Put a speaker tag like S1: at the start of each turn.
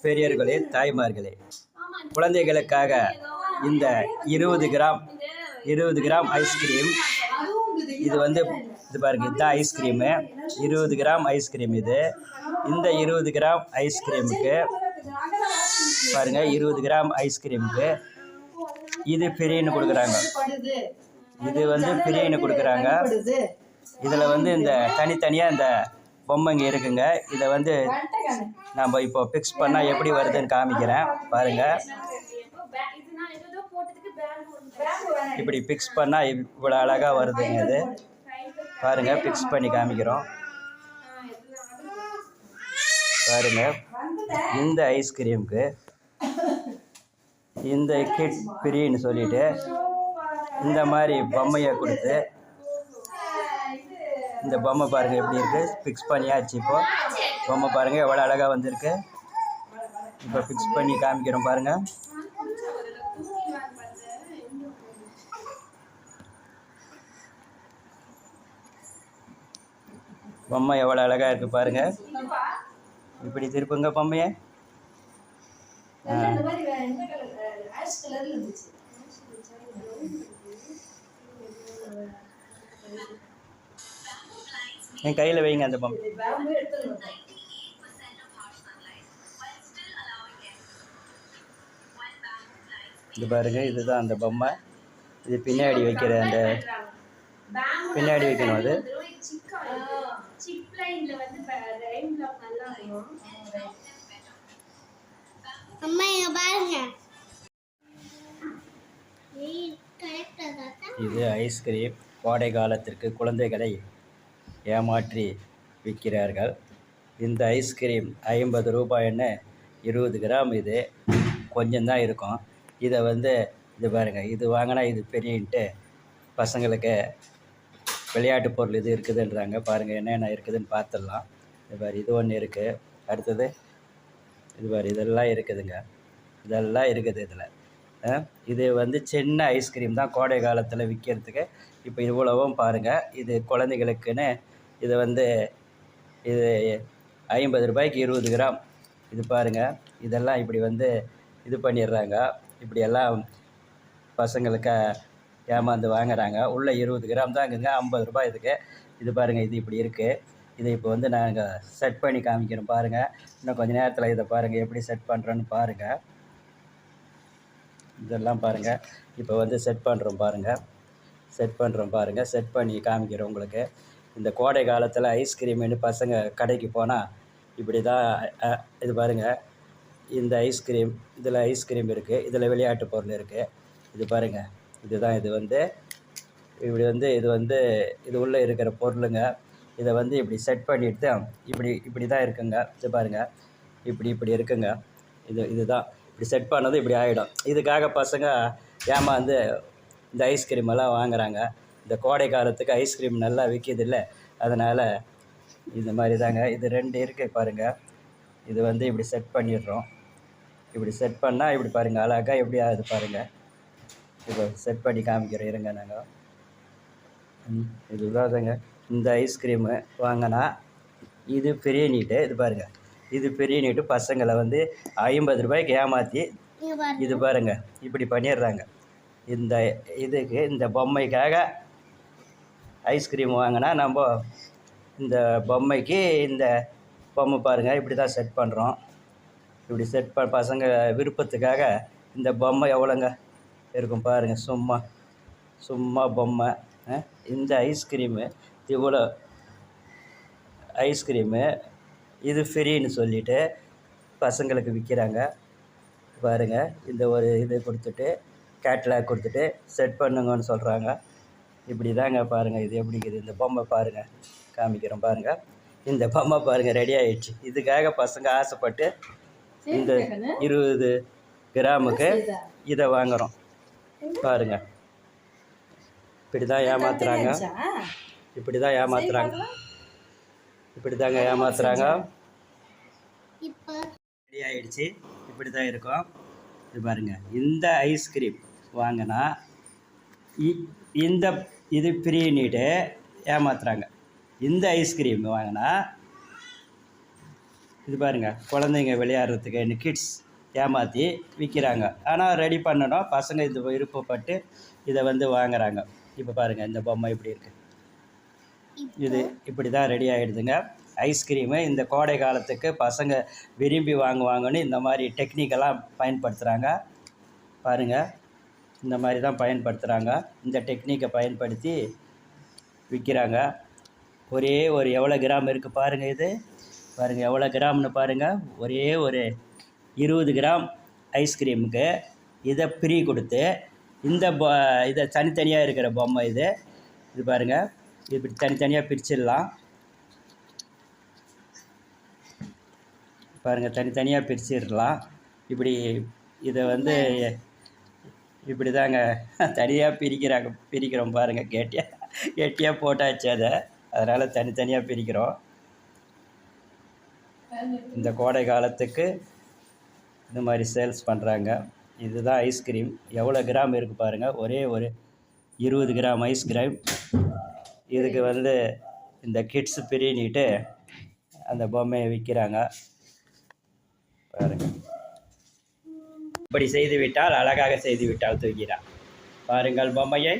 S1: பெரியவர்களே, தாய்மார்களே, குழந்தைகளுக்காக இந்த 20 கிராம் ஐஸ்கிரீம். இது வந்து இது பாருங்கள், இதுதான் ஐஸ்கிரீமு. 20 gram ice cream. இந்த 20 கிராம் ஐஸ்கிரீமுக்கு பாருங்கள், 20 கிராம் ஐஸ்கிரீமுக்கு இது ஃப்ரீன்னு கொடுக்குறாங்க. இது வந்து ஃப்ரீன்னு கொடுக்குறாங்க. இதில் வந்து இந்த தனித்தனியாக இந்த பொம்மைங்க இருக்குங்க. இதை வந்து நம்ம இப்போ ஃபிக்ஸ் பண்ணால் எப்படி வருதுன்னு காமிக்கிறேன் பாருங்கள். இப்படி ஃபிக்ஸ் பண்ணால் இவ்வளோ அழகாக வருதுங்க. இது பாருங்கள், ஃபிக்ஸ் பண்ணி காமிக்கிறோம் பாருங்கள். இந்த ஐஸ்கிரீமுக்கு இந்த கிட் ஃப்ரீன்னு சொல்லிட்டு இந்த மாதிரி பொம்மையை கொடுத்து, இந்த பொம்மை பாருங்கள் எப்படி இருக்குது. ஃபிக்ஸ் பண்ணியாச்சு. இப்போது பொம்மை பாருங்கள் எவ்வளோ அழகாக வந்திருக்கு. இப்போ ஃபிக்ஸ் பண்ணி காமிக்கிறோம் பாருங்கள். பொம்மை எவ்வளோ அழகாக இருக்குது பாருங்கள். இப்படி திருப்புங்க பொம்மையை. என் கையில் வைங்க அந்த பொம்மை. இது பாருங்க, இதுதான் அந்த பொம்மை. இது பின்னாடி வைக்கிற அந்த பின்னாடி வைக்கணும். அது இது ஐஸ்கிரீம். கோடை காலத்திற்கு குழந்தைகளை ஏமாற்றி விற்கிறார்கள். இந்த ஐஸ்கிரீம் 50 ரூபாய்ன்னு 20 கிராம். இது கொஞ்சம்தான் இருக்கும். இதை வந்து இது பாருங்கள், இது வாங்கினா இது பெரியன்ட்டு பசங்களுக்கு விளையாட்டு பொருள் இது இருக்குதுன்றாங்க. பாருங்கள் என்னென்ன இருக்குதுன்னு பார்த்துடலாம். இது பாரு, இது ஒன்று இருக்குது. அடுத்தது இது பாரு, இதெல்லாம் இருக்குதுங்க. இதெல்லாம் இருக்குது இதில். இது வந்து சின்ன ஐஸ்கிரீம் தான் கோடை காலத்தில் விற்கிறதுக்கு. இப்போ இவ்வளவும் பாருங்கள். இது குழந்தைகளுக்குன்னு இது வந்து இது 50 ரூபாய்க்கு 20 கிராம். இது பாருங்கள், இதெல்லாம் இப்படி வந்து இது பண்ணிடுறாங்க. இப்படியெல்லாம் பசங்களுக்கு ஏமாந்து வாங்குறாங்க. உள்ளே 20 கிராம் தான் இருக்குங்க. 50 ரூபாய் இதுக்கு. இது பாருங்கள், இது இப்படி இருக்குது. இதை இப்போ வந்து நாங்கள் செட் பண்ணி காமிக்கிறோம் பாருங்கள். இன்னும் கொஞ்சம் நேரத்தில் இதை பாருங்கள் எப்படி செட் பண்ணுறோன்னு பாருங்கள். இதெல்லாம் பாருங்கள், இப்போ வந்து செட் பண்ணுறோம் பாருங்கள். செட் பண்ணி காமிக்கிறோம் உங்களுக்கு. இந்த கோடை காலத்தில் ஐஸ்கிரீம்னு பசங்க கடைக்கு போனால் இப்படி தான். இது பாருங்கள், இந்த ஐஸ்கிரீம், இதில் ஐஸ்கிரீம் இருக்குது, இதில் விளையாட்டு பொருள் இருக்குது. இது பாருங்கள், இதுதான். இது வந்து இப்படி வந்து இது உள்ளே இருக்கிற பொருளுங்க. இதை வந்து இப்படி செட் பண்ணிவிட்டு இப்படி தான் இருக்குங்க. இது பாருங்கள், இப்படி இருக்குங்க. இதுதான் இப்படி செட் பண்ணது இப்படி ஆகிடும். இதுக்காக பசங்க ஏமாந்து இந்த ஐஸ்கிரீம் எல்லாம் வாங்குகிறாங்க. இந்த கோடை காலத்துக்கு ஐஸ்கிரீம் நல்லா விற்கிதில்ல, அதனால் இந்த மாதிரி தாங்க. இது 2 இருக்குது பாருங்கள். இது வந்து இப்படி செட் பண்ணிடுறோம். இப்படி செட் பண்ணால் இப்படி பாருங்கள் அழகாக எப்படி ஆகுது பாருங்கள். இப்போ செட் பண்ணி காமிக்கிறோம் இருங்க நாங்கள். இதுதாங்க இந்த ஐஸ்கிரீமு வாங்கினா இது பெரிய நீட்டு. இது பாருங்கள், இது பெரிய நீட்டு. பசங்களை வந்து 50 ரூபாய்க்கு ஏமாற்றி இது பாருங்கள் இப்படி பண்ணிடுறாங்க. இதுக்கு இந்த பொம்மைக்காக ஐஸ்கிரீம் வாங்கினா நம்ம இந்த பொம்மைக்கு இந்த பொம்மை பாருங்கள் இப்படி தான் செட் பண்ணுறோம். இப்படி செட் பசங்க விருப்பத்துக்காக இந்த பொம்மை எவ்வளோங்க இருக்கும் பாருங்கள். சும்மா பொம்மை. இந்த ஐஸ்கிரீமு இவ்வளோ ஐஸ்கிரீமு இது ஃப்ரீன்னு சொல்லிவிட்டு பசங்களுக்கு விற்கிறாங்க பாருங்கள். இந்த ஒரு இது கொடுத்துட்டு கேட்லாக் கொடுத்துட்டு செட் பண்ணுங்கன்னு சொல்கிறாங்க. இப்படி தாங்க பாருங்கள். இது எப்படி இருக்குது இந்த பொம்மை பாருங்கள், காமிக்கிறோம் பாருங்கள். இந்த பொம்மை பாருங்கள் ரெடி ஆகிடுச்சு. இதுக்காக பசங்க ஆசைப்பட்டு இந்த 20 கிராமுக்கு இதை வாங்குகிறோம் பாருங்கள். இப்படி தான் ஏமாத்துறாங்க. இப்படி தாங்க ஏமாத்துறாங்க. ரெடி ஆகிடுச்சு. இப்படி தான் இருக்கும். இது பாருங்கள், இந்த ஐஸ்கிரீம் வாங்கினா இது ஃப்ரீன்னுட்டு ஏமாத்துறாங்க. இந்த ஐஸ்கிரீம் வாங்கினா இது பாருங்கள், குழந்தைங்க விளையாடுறதுக்கு கிட்ஸ் ஏமாற்றி விற்கிறாங்க. ஆனால் ரெடி பண்ணணும், பசங்க இது விருப்பப்பட்டு இதை வந்து வாங்குறாங்க. இப்போ பாருங்கள், இந்த பொம்மை இப்படி இருக்குது. இது இப்படி தான் ரெடி ஆகிடுதுங்க ஐஸ்கிரீமு. இந்த கோடை காலத்துக்கு பசங்க விரும்பி வாங்குவாங்கன்னு இந்த மாதிரி டெக்னிக்கெல்லாம் பயன்படுத்துகிறாங்க. பாருங்கள், இந்த மாதிரி தான் பயன்படுத்துகிறாங்க. இந்த டெக்னிக்கை பயன்படுத்தி விற்கிறாங்க. ஒரே ஒரு எவ்வளோ கிராம் இருக்குது பாருங்கள். இது பாருங்கள் எவ்வளோ கிராம்னு பாருங்கள். ஒரே ஒரு 20 கிராம் ஐஸ்கிரீமுக்கு இதை ஃப்ரீ கொடுத்து இந்த இதை தனித்தனியாக இருக்கிற பொம்மை இது பாருங்கள், இப்படி தனித்தனியாக பிரிச்சிடலாம். பாருங்கள், தனித்தனியாக பிரிச்சிடலாம். இப்படி இதை வந்து இப்படி தாங்க தனியாக பிரிக்கிறோம் பாருங்கள். கெட்டியாக போட்டாச்சு அதை, அதனால் தனித்தனியாக பிரிக்கிறோம். இந்த கோடை காலத்துக்கு இந்த மாதிரி சேல்ஸ் பண்ணுறாங்க. இதுதான் ஐஸ்கிரீம். எவ்வளோ கிராம் இருக்குது பாருங்கள். ஒரே ஒரு 20 கிராம் ஐஸ்கிரீம். இதுக்கு வந்து இந்த கிட்ஸ் பிரினிட்டு அந்த பொம்மையை விற்கிறாங்க பாருங்கள். இப்படி செய்துவிட்டால், அழகாக செய்துவிட்டால் தூக்கிறான் பாருங்கள் பொம்மையை.